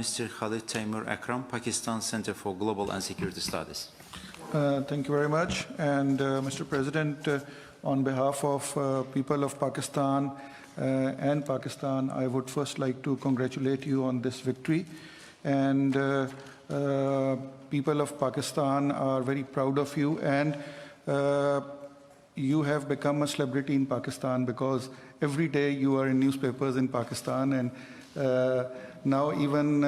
Mr. Khalid Taimur Akram, Pakistan Center for Global and Security Studies. Thank you very much. And Mr. President, on behalf of people of Pakistan and Pakistan, I would first like to congratulate you on this victory. And people of Pakistan are very proud of you. And you have become a celebrity in Pakistan because every day you are in newspapers in Pakistan. And now even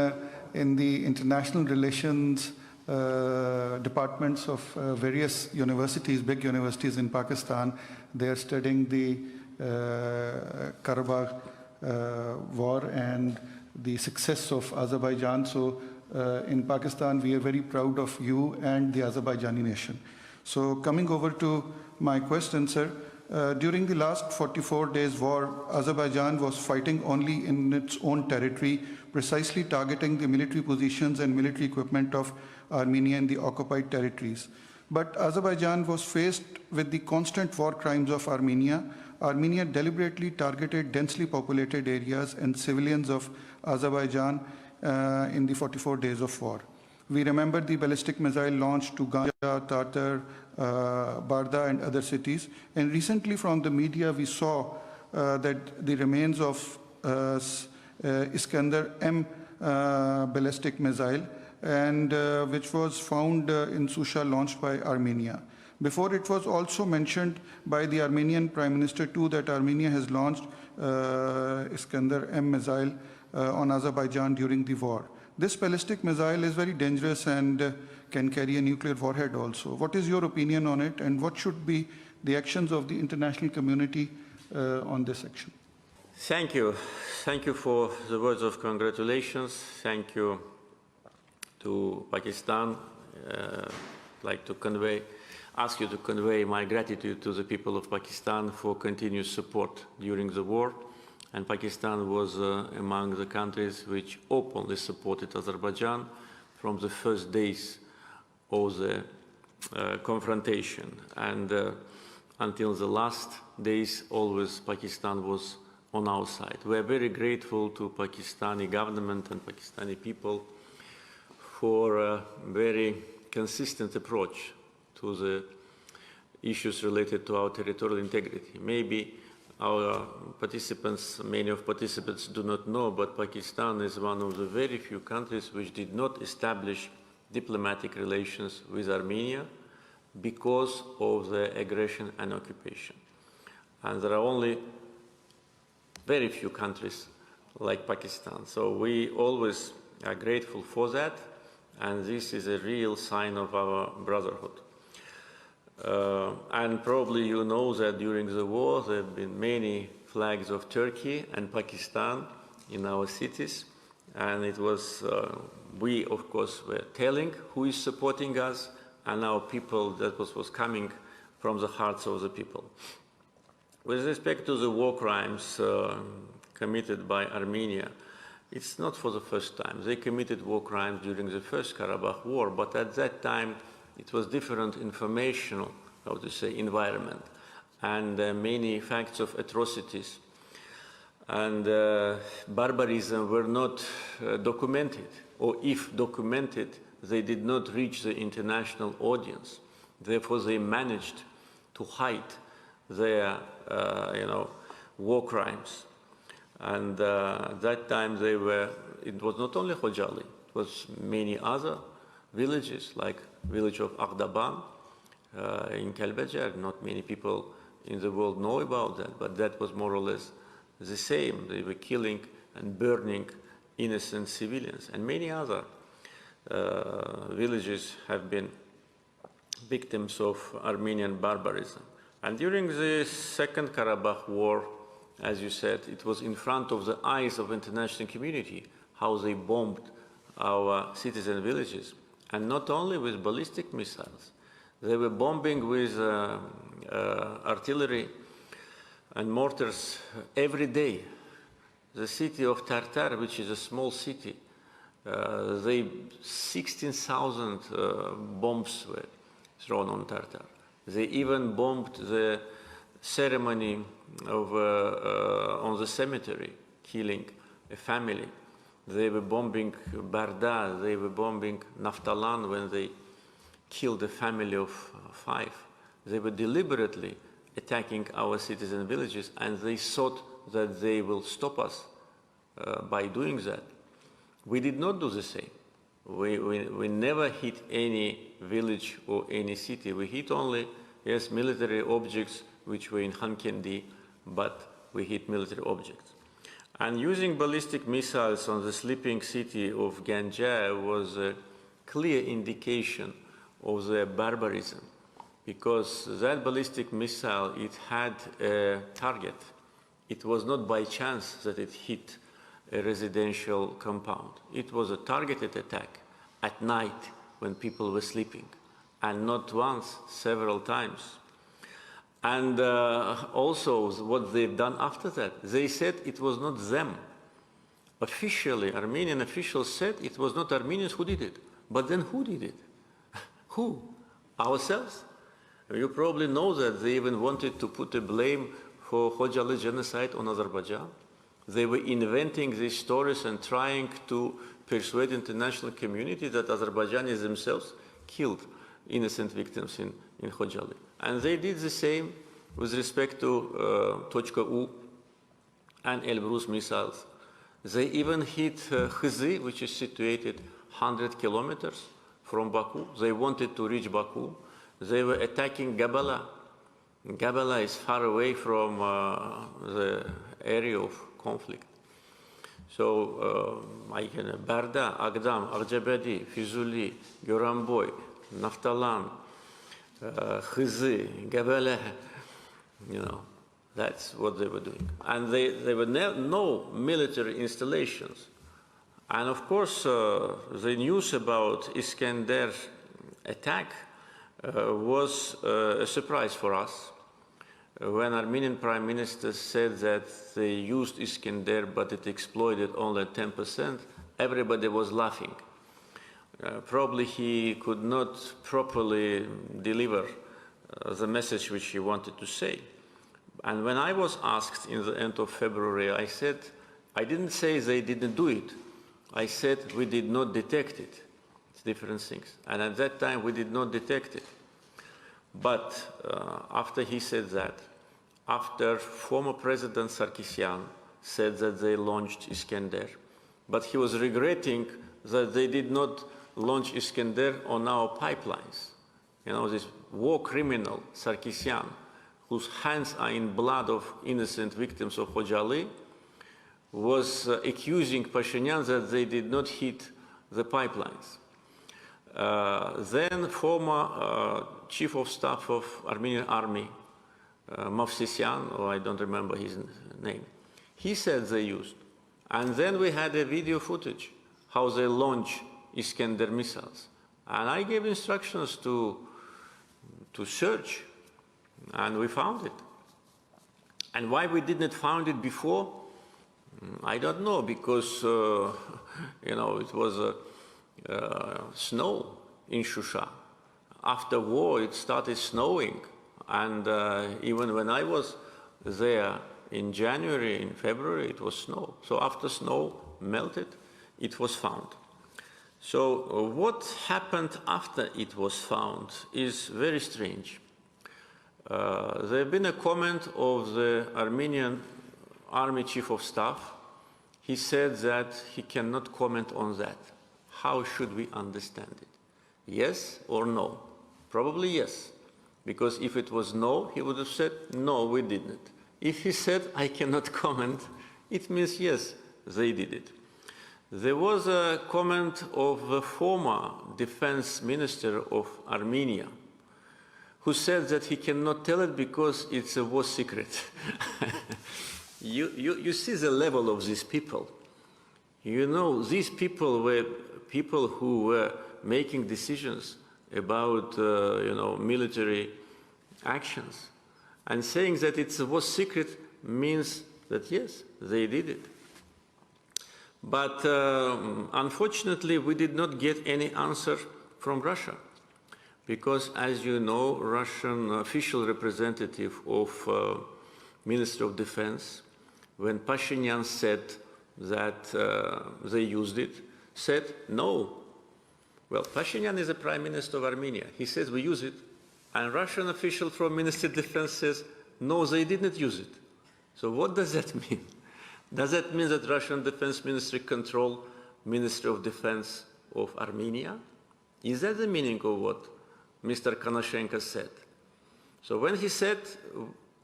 in the international relations departments of various universities, big universities in Pakistan, they are studying the Karabakh war and the success of Azerbaijan. So in Pakistan, we are very proud of you and the Azerbaijani nation. So coming over to my question, sir, during the last 44 days war, Azerbaijan was fighting only in its own territory, precisely targeting the military positions and military equipment of Armenia in the occupied territories. But Azerbaijan was faced with the constant war crimes of Armenia. Armenia deliberately targeted densely populated areas and civilians of Azerbaijan in the 44 days of war. We remember the ballistic missile launched to Ganja, Tatar, Barda and other cities. And recently from the media, we saw that the remains of Iskander M ballistic missile, and which was found in Susha, launched by Armenia. Before, it was also mentioned by the Armenian Prime Minister too that Armenia has launched Iskander M missile on Azerbaijan during the war. This ballistic missile is very dangerous and can carry a nuclear warhead also. What is your opinion on it, and what should be the actions of the international community on this action? Thank you. Thank you for the words of congratulations. Thank you to Pakistan. I'd like to ask you to convey my gratitude to the people of Pakistan for continuous support during the war. And Pakistan was among the countries which openly supported Azerbaijan from the first days of the confrontation. And until the last days, always Pakistan was on our side. We are very grateful to Pakistani government and Pakistani people for a very consistent approach to the issues related to our territorial integrity. Maybe our participants, many of participants do not know, but Pakistan is one of the very few countries which did not establish diplomatic relations with Armenia because of the aggression and occupation. And there are only very few countries like Pakistan. So we always are grateful for that, and this is a real sign of our brotherhood. And probably you know that during the war there have been many flags of Turkey and Pakistan in our cities, and it was, we of course were telling who is supporting us, and our people, that was coming from the hearts of the people. With respect to the war crimes committed by Armenia, it's not for the first time. They committed war crimes during the first Karabakh war, but at that time it was different informational, how to say, environment, and many facts of atrocities and barbarism were not documented, or if documented, they did not reach the international audience. Therefore, they managed to hide their, war crimes. And that time it was not only Khojali, it was many other villages, like village of Aghdaban in Kalbajar. Not many people in the world know about that, but that was more or less the same. They were killing and burning innocent civilians, and many other villages have been victims of Armenian barbarism. And during the Second Karabakh War, as you said, it was in front of the eyes of the international community how they bombed our cities and villages. And not only with ballistic missiles, they were bombing with artillery and mortars every day. The city of Tartar, which is a small city, 16,000 bombs were thrown on Tartar. They even bombed the ceremony of, on the cemetery, killing a family. they were bombing Barda, they were bombing Naftalan when they killed a family of 5. They were deliberately attacking our cities and villages, and they thought that they will stop us by doing that. We did not do the same. We never hit any village or any city. We hit only, yes, military objects which were in Hankendi, but we hit military objects. And using ballistic missiles on the sleeping city of Ganja was a clear indication of their barbarism, because that ballistic missile, it had a target. It was not by chance that it hit a residential compound. It was a targeted attack at night when people were sleeping, and not once, several times. And also what they've done after that, they said it was not them. Officially, Armenian officials said it was not Armenians who did it. But then who did it? Who? Ourselves? You probably know that they even wanted to put a blame for Khojaly genocide on Azerbaijan. They were inventing these stories and trying to persuade the international community that Azerbaijanis themselves killed innocent victims in Khojaly. And they did the same with respect to .U and Elbrus missiles. They even hit His, which is situated 100 kilometers from Baku. They wanted to reach Baku. They were attacking Gabala. Gabala is far away from the area of conflict. So, Barda, Agdam, Arjabadi, Fizuli, Goramboy, Naftalan, Khizi, Gabala, that's what they were doing. And there were no military installations. And of course, the news about Iskander attack was a surprise for us. When Armenian Prime Minister said that they used Iskander, but it exploded only 10%, everybody was laughing. Probably he could not properly deliver the message which he wanted to say. And when I was asked in the end of February, I said, I didn't say they didn't do it. I said we did not detect it. It's different things. And at that time, we did not detect it. But after he said that, after former President Sarkisyan said that they launched Iskander, but he was regretting that they did not launch Iskander on our pipelines. This war criminal, Sarkisyan, whose hands are in blood of innocent victims of Khojaly, was accusing Pashinyan that they did not hit the pipelines. Then former Chief of Staff of Armenian Army, Mavsisyan, or I don't remember his name, he said they used. And then we had a video footage, how they launch Iskander missiles. And I gave instructions to search, and we found it. And why we didn't find it before, I don't know, because, it was snow in Shusha. After war, it started snowing. And even when I was there in January, in February, it was snow. So after snow melted, it was found. So what happened after it was found is very strange. There have been a comment of the Armenian Army Chief of Staff. He said that he cannot comment on that. How should we understand it? Yes or no? Probably yes. Because if it was no, he would have said, no, we didn't. If he said, I cannot comment, it means yes, they did it. There was a comment of the former defense minister of Armenia, who said that he cannot tell it because it's a war secret. You see the level of these people. These people were people who were making decisions about, military actions. And saying that it's a war secret means that, yes, they did it. But unfortunately, we did not get any answer from Russia. Because, as you know, Russian official representative of Minister of Defense, when Pashinyan said that they used it, said no. Well, Pashinyan is the Prime Minister of Armenia. He says we use it, and Russian official from Ministry of Defense says no, they didn't use it. So what does that mean? Does that mean that Russian Defense Ministry control Ministry of Defense of Armenia? Is that the meaning of what Mr. Konashenko said? So when he said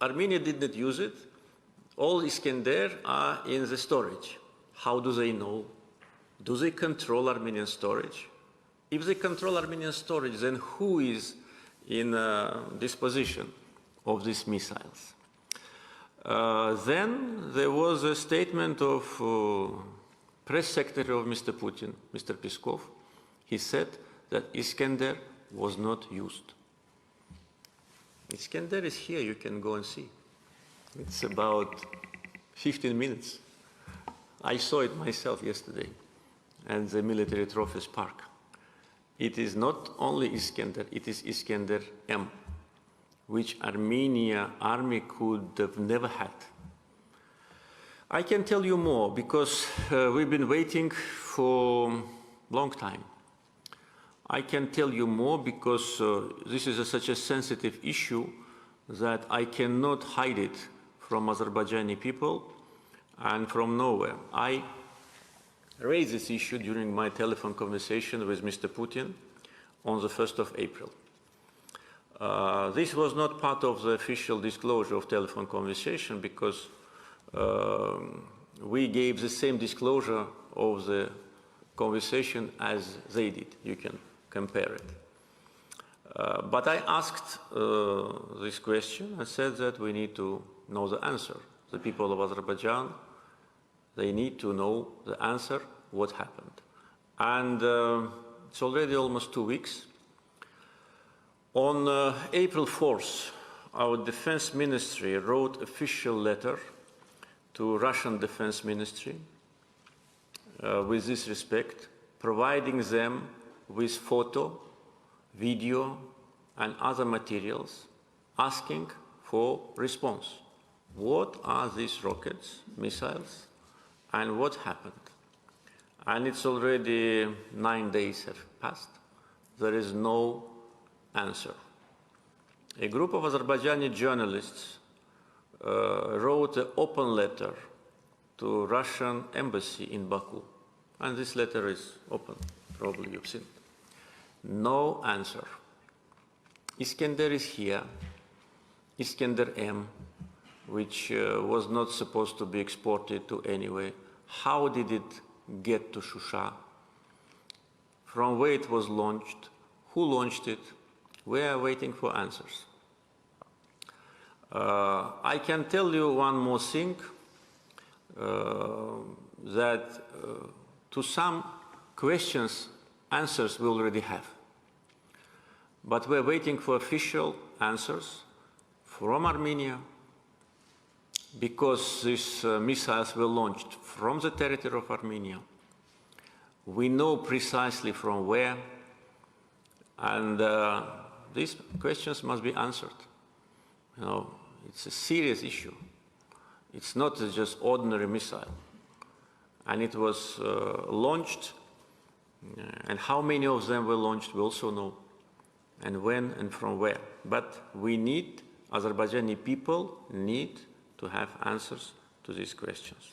Armenia did not use it, all Iskander are in the storage. How do they know? Do they control Armenian storage? If they control Armenian storage, then who is in disposition of these missiles? Then there was a statement of press secretary of Mr. Putin, Mr. Peskov. He said that Iskander was not used. Iskander is here, you can go and see. It's about 15 minutes. I saw it myself yesterday at the military trophies park. It is not only Iskander, it is Iskander M, which Armenia army could have never had. I can tell you more because we've been waiting for a long time. I can tell you more because this is such a sensitive issue that I cannot hide it from Azerbaijani people and from nowhere. I raised this issue during my telephone conversation with Mr. Putin on the 1st of April. This was not part of the official disclosure of telephone conversation because we gave the same disclosure of the conversation as they did. You can compare it. But I asked this question. I said that we need to know the answer. The people of Azerbaijan, they need to know the answer, what happened. And it's already almost 2 weeks. On April 4th, our defense ministry wrote official letter to Russian defense ministry with this respect, providing them with photo, video, and other materials, asking for response. What are these rockets, missiles, and what happened? And it's already 9 days have passed. There is no answer. A group of Azerbaijani journalists wrote an open letter to Russian embassy in Baku. And this letter is open, probably you've seen it. No answer. Iskander is here, Iskander M, which was not supposed to be exported to anywhere. How did it get to Shusha? From where it was launched? Who launched it? We are waiting for answers. I can tell you one more thing, that to some questions, answers we already have. But we're waiting for official answers from Armenia, because these missiles were launched from the territory of Armenia. We know precisely from where, and these questions must be answered. You know, it's a serious issue. It's not just ordinary missile. And it was launched, and how many of them were launched we also know, and when and from where. But we need, Azerbaijani people need to have answers to these questions.